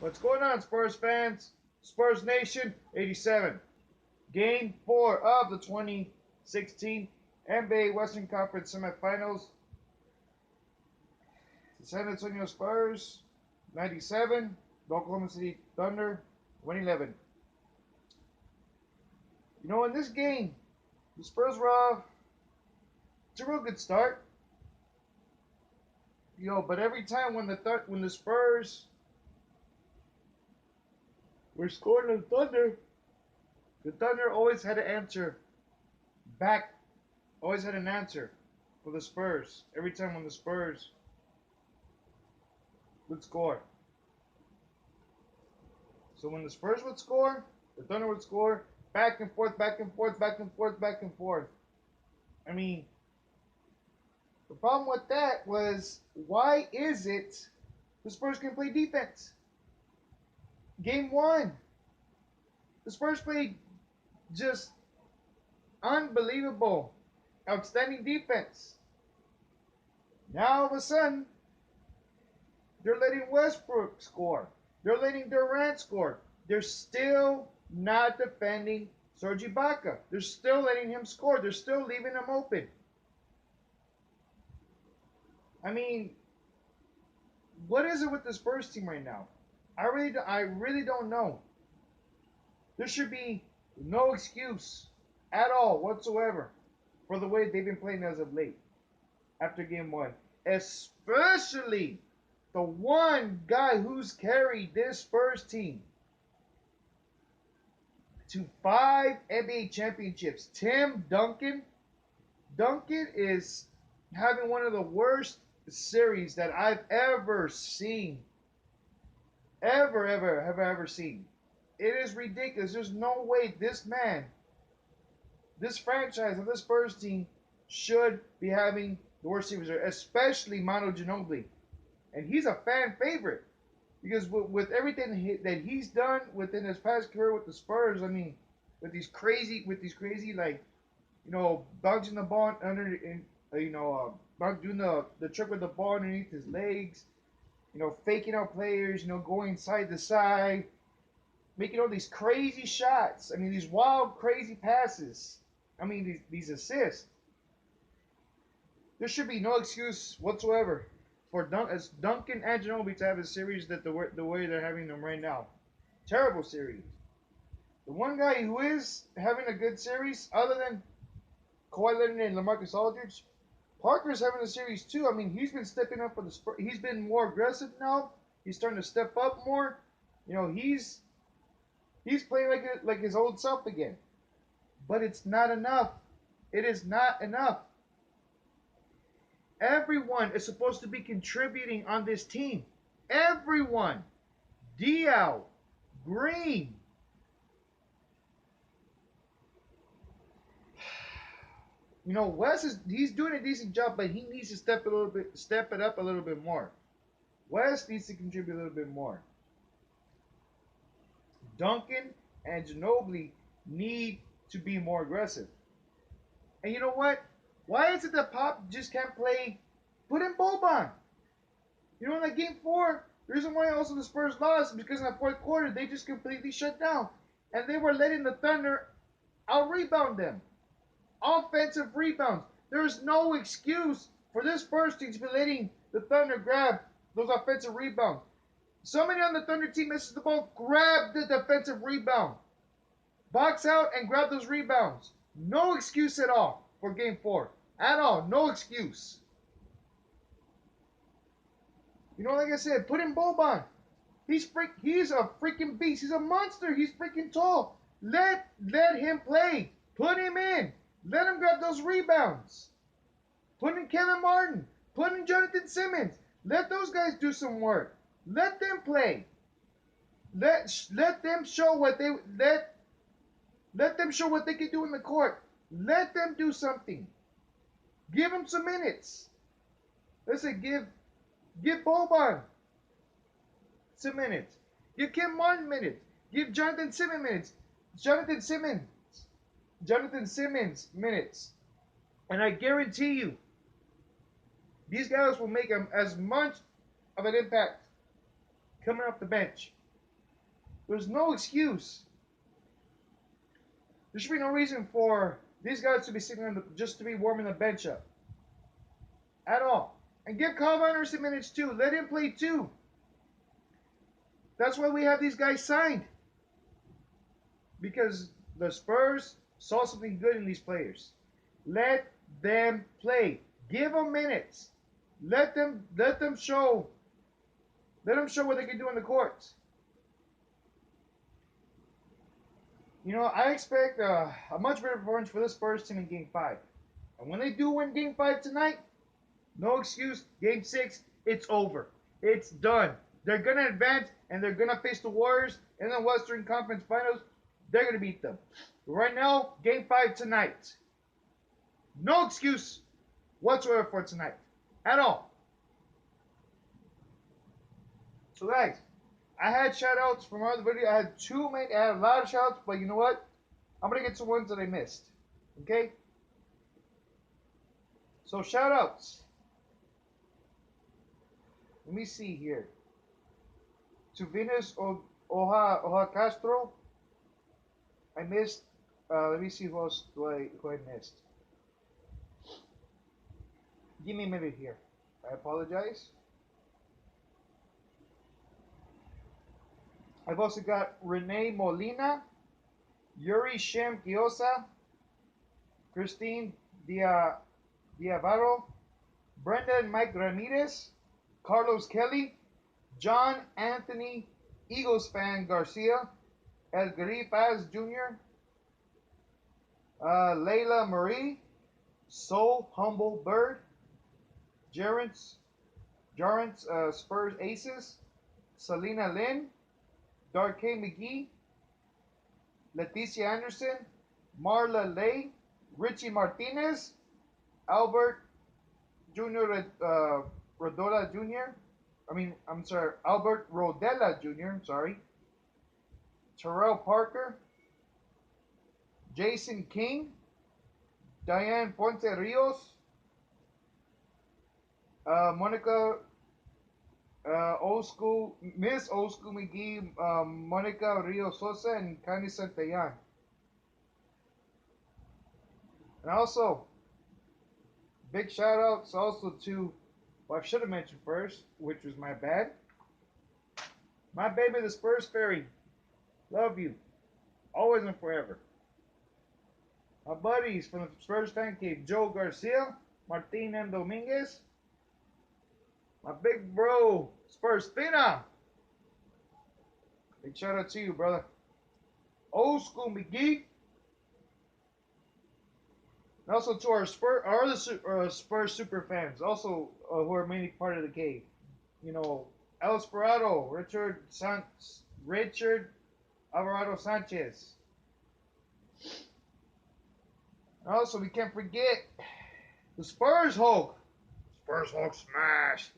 What's going on, Spurs fans? Spurs Nation 87. Game 4 of the 2016 NBA Western Conference Semifinals. The San Antonio Spurs 97. The Oklahoma City Thunder 111. In this game, the Spurs were off. It's a real good start. But every time when the Spurs were scoring the Thunder always had an answer back, always had an answer for the Spurs every time when the Spurs would score. So when the Spurs would score, the Thunder would score, back and forth, back and forth, back and forth, back and forth. I mean, the problem with that was, why is it the Spurs can play defense? Game 1, the Spurs played just unbelievable, outstanding defense. Now all of a sudden, they're letting Westbrook score. They're letting Durant score. They're still not defending Serge Ibaka. They're still letting him score. They're still leaving him open. I mean, what is it with this Spurs team right now? I really don't know. There should be no excuse at all whatsoever for the way they've been playing as of late after game 1. Especially the one guy who's carried this Spurs team to 5 NBA championships, Tim Duncan. Duncan is having one of the worst series that I've ever seen. Ever seen. It is ridiculous. There's no way this man, this franchise of this Spurs team should be having the worst series, especially Manu Ginobili. And he's a fan favorite because with everything that he's done within his past career with the Spurs, I mean, with these crazy like, bouncing the ball under, doing the trick with the ball underneath his legs, faking out players, going side to side, making all these crazy shots. I mean, these wild, crazy passes. I mean, these assists. There should be no excuse whatsoever for Duncan and Ginobili to have a series that the way they're having them right now. Terrible series. The one guy who is having a good series, other than Kawhi Leonard and LaMarcus Aldridge, Parker's having a series too. I mean, he's been stepping up for the Spurs. He's been more aggressive now. He's starting to step up more. He's playing like his old self again. But it's not enough. It is not enough. Everyone is supposed to be contributing on this team. Everyone. Diaw, Green. Wes he's doing a decent job, but he needs to step it up a little bit more. Wes needs to contribute a little bit more. Duncan and Ginobili need to be more aggressive. And you know what? Why is it that Pop just can't play? Put in Boban. In that game 4, the reason why also the Spurs lost is because in the fourth quarter they just completely shut down, and they were letting the Thunder out-rebound them. Offensive rebounds. There's no excuse for this Spurs team to be letting the Thunder grab those offensive rebounds. Somebody on the Thunder team misses the ball, grab the defensive rebound. Box out and grab those rebounds. No excuse at all for game 4. At all. No excuse. Like I said, put in Boban. He's a freaking beast. He's a monster. He's freaking tall. Let him play. Put him in. Let him grab those rebounds. Put in Kevin Martin. Put in Jonathan Simmons. Let those guys do some work. Let them play. Let them show what they let them show what they can do in the court. Let them do something. Give them some minutes. Listen, give Boban some minutes. Give Kim Martin minutes. Give Jonathan Simmons minutes. Jonathan Simmons minutes. And I guarantee you, these guys will make as much of an impact coming off the bench There's no excuse. There should be no reason for these guys to be sitting on just to be warming the bench up at all. And give Kawhi Leonard minutes too. Let him play too. That's why we have these guys signed. Because the Spurs saw something good in these players. Let them play. Give them minutes. Let them show. Let them show what they can do on the courts. You know, I expect a much better performance for this Spurs team in Game 5. And when they do win Game 5 tonight, no excuse. Game 6, it's over. It's done. They're going to advance, and they're going to face the Warriors in the Western Conference Finals. They're going to beat them. But right now, Game 5 tonight. No excuse whatsoever for tonight. At all. So, guys, I had shout-outs from our other video. I had a lot of shout-outs, but you know what? I'm going to get to ones that I missed. Okay? So, shout-outs. Let me see here. To Venus Oja Castro. I missed. Let me see who else who I missed. Give me a minute here. I apologize. I've also got Renee Molina, Yuri Shem Kiosa, Christine Diavaro, Brenda and Mike Ramirez, Carlos Kelly, John Anthony Eagles fan Garcia, El Garifaz Jr., Layla Marie, Soul Humble Bird, Jarence Spurs Aces, Selena Lynn, Darkay McGee, Leticia Anderson, Marla Lay, Richie Martinez, Albert Jr. Rodella Jr. Albert Rodella Jr. Terrell Parker, Jason King, Diane Ponte Rios, Monica Miss Old School McGee, Monica Rio Sosa, and Connie Santayan. And also, big shout outs also to, I should have mentioned first, which was my bad. My baby, the Spurs Fairy. Love you. Always and forever. My buddies from the Spurs fan cave, Joe Garcia, Martin M. Dominguez. My big bro, Spurs Fina. Big shout out to you, brother. Old School McGee. And also to our Spurs super fans, also who are mainly part of the cave. You know, El Esperado, Richard Alvarado Sanchez. And also, we can't forget the Spurs Hulk. Spurs Hulk smash.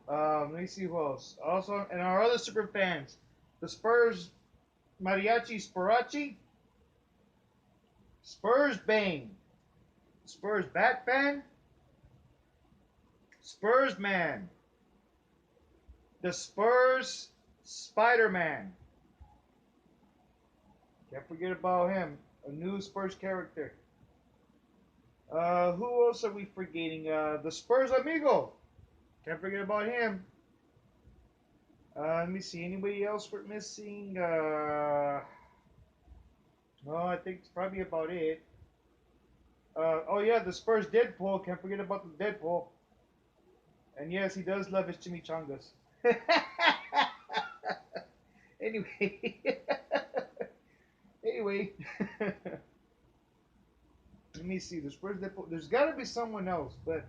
Let me see who else. Also, and our other super fans, the Spurs Mariachi Sparachi, Spurs Bane, Spurs Batman, Spurs Man, the Spurs Spider-Man. Can't forget about him, a new Spurs character. Who else are we forgetting? The Spurs Amigo. Can't forget about him. Let me see. Anybody else we're missing? No, I think it's probably about it. Oh yeah, the Spurs Deadpool. Can't forget about the Deadpool. And yes, he does love his chimichangas. Anyway. Anyway. Let me see. The Spurs Deadpool. There's got to be someone else, but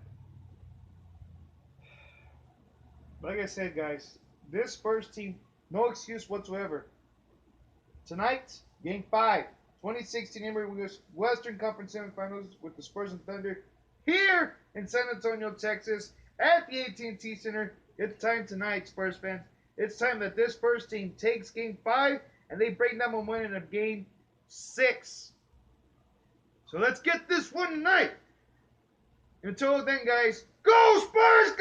like I said, guys, this Spurs team, no excuse whatsoever. Tonight, Game 5, 2016 NBA Western Conference Semifinals with the Spurs and Thunder here in San Antonio, Texas, at the AT&T Center. It's time tonight, Spurs fans. It's time that this Spurs team takes Game 5 and they break down momentum of Game 6. So let's get this one tonight. Until then, guys, go Spurs!